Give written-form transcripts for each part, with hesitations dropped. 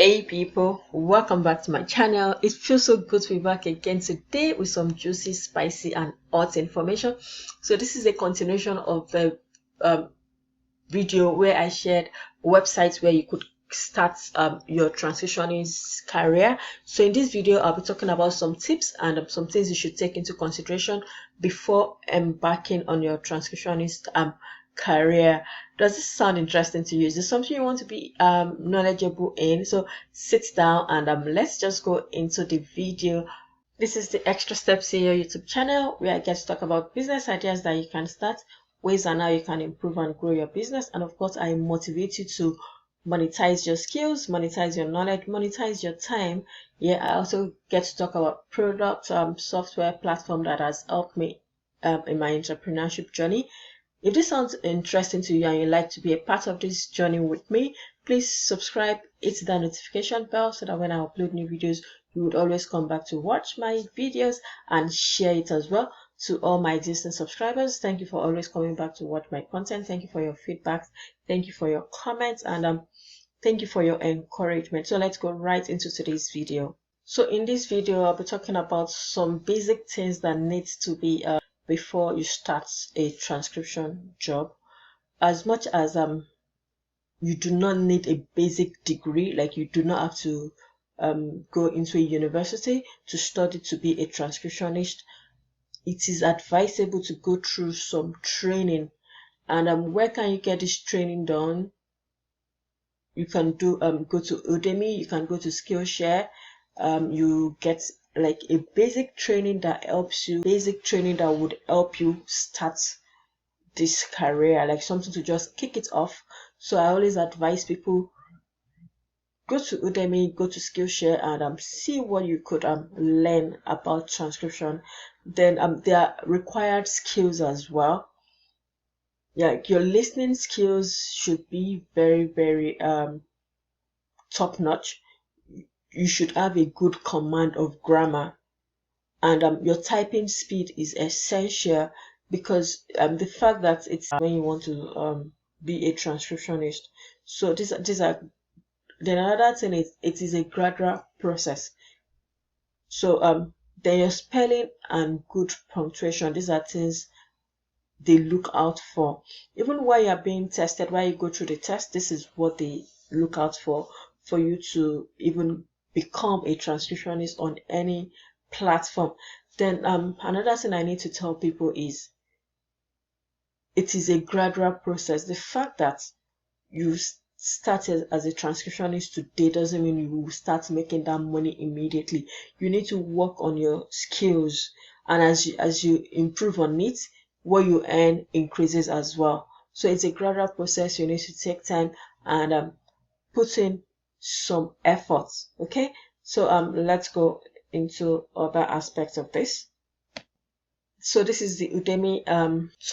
Hey people, welcome back to my channel. It feels so good to be back again today with some juicy, spicy and hot information. So this is a continuation of the video where I shared websites where you could start your transitionist career. So in this video I'll be talking about some tips and some things you should take into consideration before embarking on your transcriptionist career. Does this sound interesting to you? Is this something you want to be knowledgeable in? So sit down and let's just go into the video. This is the ExtraStepsCeo YouTube channel where I get to talk about business ideas that you can start, ways and how you can improve and grow your business, and of course I motivate you to monetize your skills, monetize your knowledge, monetize your time. Yeah, I also get to talk about product software platform that has helped me in my entrepreneurship journey. If this sounds interesting to you and you'd like to be a part of this journey with me, please subscribe, hit the notification bell so that when I upload new videos, you would always come back to watch my videos and share it as well. To all my existing subscribers, thank you for always coming back to watch my content. Thank you for your feedback. Thank you for your comments, and thank you for your encouragement. So let's go right into today's video. So in this video, I'll be talking about some basic things that need to be before you start a transcription job. As much as you do not need a basic degree, like you do not have to go into a university to study to be a transcriptionist, it is advisable to go through some training. And where can you get this training done? You can do go to Udemy, you can go to Skillshare. You get like a basic training that helps you, basic training that would help you start this career, like something to just kick it off. So I always advise people, go to Udemy, go to Skillshare, and see what you could learn about transcription. Then there are required skills as well. Yeah, your listening skills should be very top notch. You should have a good command of grammar, and your typing speed is essential, because the fact that it's when you want to be a transcriptionist. So these are then another thing is it is a gradual process. So then your spelling and good punctuation, these are things they look out for. Even while you're being tested, while you go through the test, this is what they look out for you to even become a transcriptionist on any platform. Then another thing I need to tell people is it is a gradual process. The fact that you started as a transcriptionist today doesn't mean you will start making that money immediately. You need to work on your skills, and as you improve on it, what you earn increases as well. So it's a gradual process. You need to take time and put in some effort. Okay, so let's go into other aspects of this. So this is the Udemy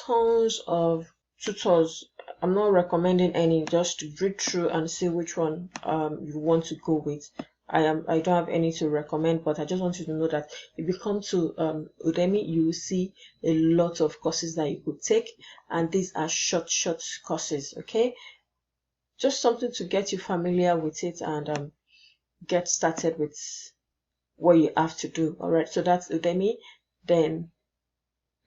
tons of tutors. I'm not recommending any, just to read through and see which one you want to go with. I don't have any to recommend, but I just want you to know that if you come to Udemy, you will see a lot of courses that you could take, and these are short courses. Okay, just something to get you familiar with it and get started with what you have to do. All right, so that's Udemy. Then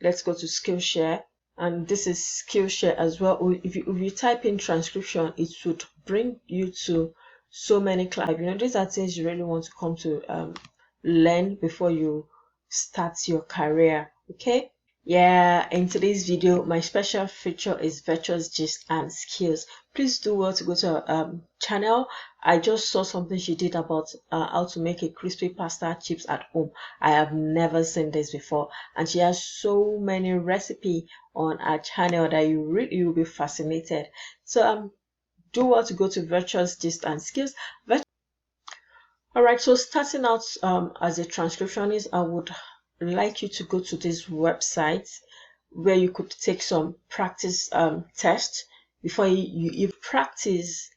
let's go to Skillshare, and this is Skillshare as well. If you type in transcription, it should bring you to so many classes. You know, these are things you really want to come to learn before you start your career. Okay. Yeah, in today's video, my special feature is virtuous gist and skills. Please do well to go to her channel. I just saw something she did about how to make a crispy pasta chips at home. I have never seen this before, and she has so many recipes on her channel that you will be fascinated. So do well to go to virtuous gist and skills. Alright, so starting out as a transcriptionist, I would like you to go to this website where you could take some practice tests before you practice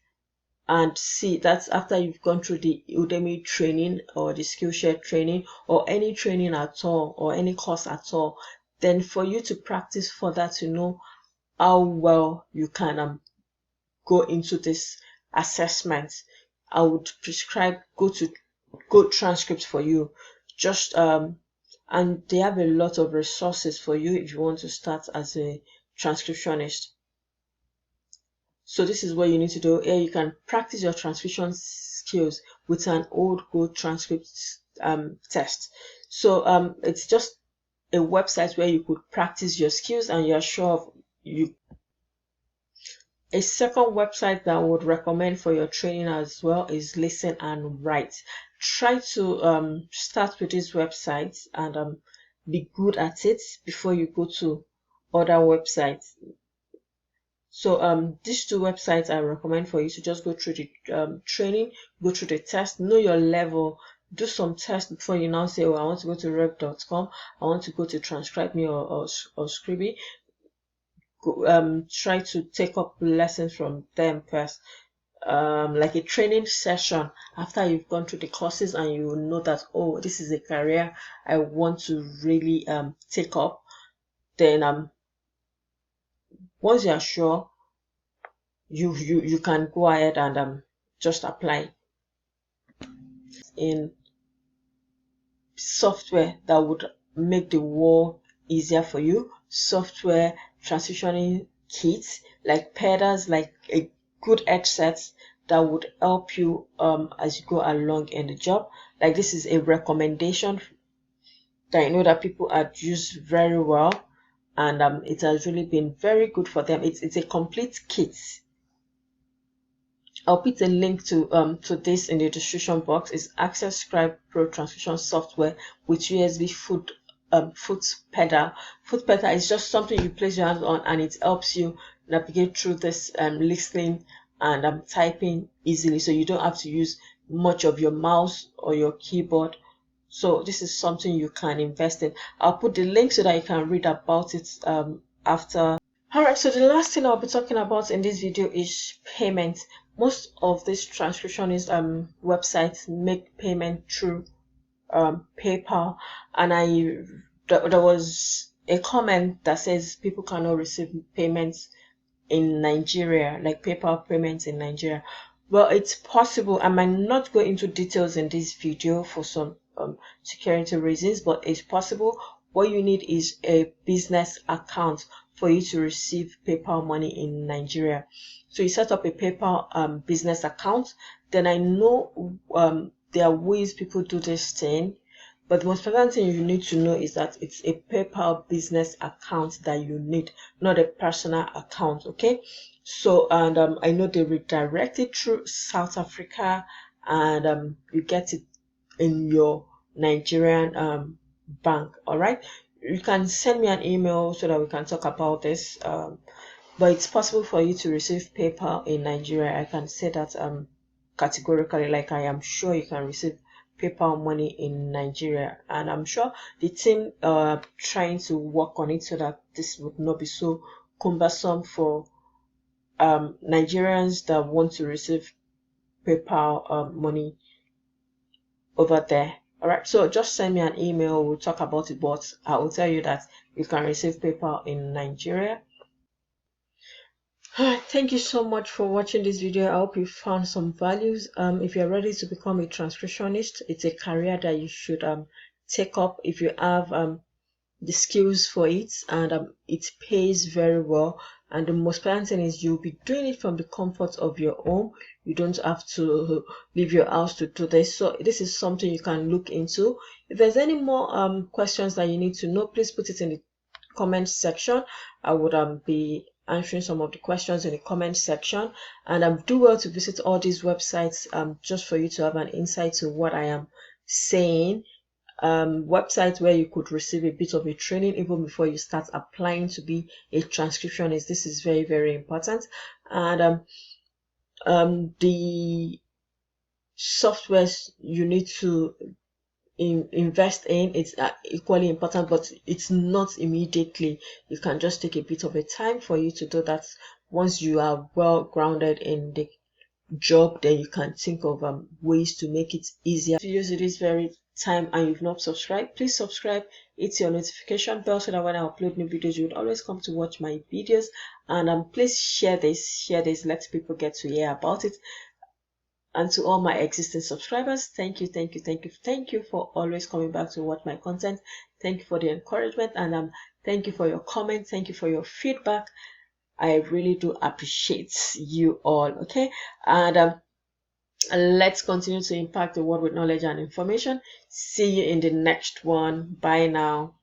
and see. That's after you've gone through the Udemy training or the Skillshare training or any training at all or any course at all. Then for you to practice further to know how well you can go into this assessment. I would prescribe go transcript for you. Just and they have a lot of resources for you if you want to start as a transcriptionist. So this is what you need to do. Here you can practice your transcription skills with an old Go transcript test. So it's just a website where you could practice your skills and you're sure of you. A second website that I would recommend for your training as well is Listen and Write. Try to start with this website and be good at it before you go to other websites. So these two websites I recommend for you to just go through the training, go through the test, know your level, do some tests before you now say, oh, I want to go to rev.com, I want to go to Transcribe Me or Scribie. Try to take up lessons from them first, like a training session after you've gone through the courses and you know that, oh, this is a career I want to really take up. Then once you are sure, you can go ahead and just apply in software that would make the work easier for you. Software transitioning kits like pedals, like a good headsets that would help you as you go along in the job. Like this is a recommendation that I know that people have used very well, and it has really been very good for them. It's a complete kit. I'll put a link to this in the description box. It's Access Scribe Pro Transcription software with USB foot pedal. Foot pedal is just something you place your hands on and it helps you navigate through this listening and typing easily, so you don't have to use much of your mouse or your keyboard. So this is something you can invest in. I'll put the link so that you can read about it after. Alright, so the last thing I'll be talking about in this video is payment. Most of these transcriptionist websites make payment through PayPal, and there was a comment that says people cannot receive payments in Nigeria, like PayPal payments in Nigeria. Well, it's possible. I might not go into details in this video for some security reasons, but it's possible. What you need is a business account for you to receive PayPal money in Nigeria. So you set up a PayPal business account. Then I know there are ways people do this thing, but the most important thing you need to know is that it's a PayPal business account that you need, not a personal account. Okay. So and I know they redirect it through South Africa, and you get it in your Nigerian bank. All right. You can send me an email so that we can talk about this. But it's possible for you to receive PayPal in Nigeria. I can say that categorically, like I am sure you can receive PayPal money in Nigeria, and I'm sure the team trying to work on it so that this would not be so cumbersome for Nigerians that want to receive PayPal money over there. All right, so just send me an email, we'll talk about it, but I will tell you that you can receive PayPal in Nigeria. Thank you so much for watching this video. I hope you found some values. If you're ready to become a transcriptionist, it's a career that you should take up if you have the skills for it, and it pays very well. And the most important thing is you'll be doing it from the comfort of your home. You don't have to leave your house to do this. So this is something you can look into. If there's any more questions that you need to know, please put it in the comment section. I would be answering some of the questions in the comment section, and do well to visit all these websites just for you to have an insight to what I am saying. Websites where you could receive a bit of a training even before you start applying to be a transcriptionist. This is very, very important. And the softwares you need to invest in, it's equally important, but it's not immediately. You can just take a bit of a time for you to do that. Once you are well grounded in the job, then you can think of ways to make it easier to use it this very time. And you've not subscribed, please subscribe, hit your notification bell so that when I upload new videos you would always come to watch my videos. And please share this, let people get to hear about it. And to all my existing subscribers, thank you for always coming back to watch my content. Thank you for the encouragement, and thank you for your comments. Thank you for your feedback. I really do appreciate you all. Okay, and let's continue to impact the world with knowledge and information. See you in the next one. Bye now.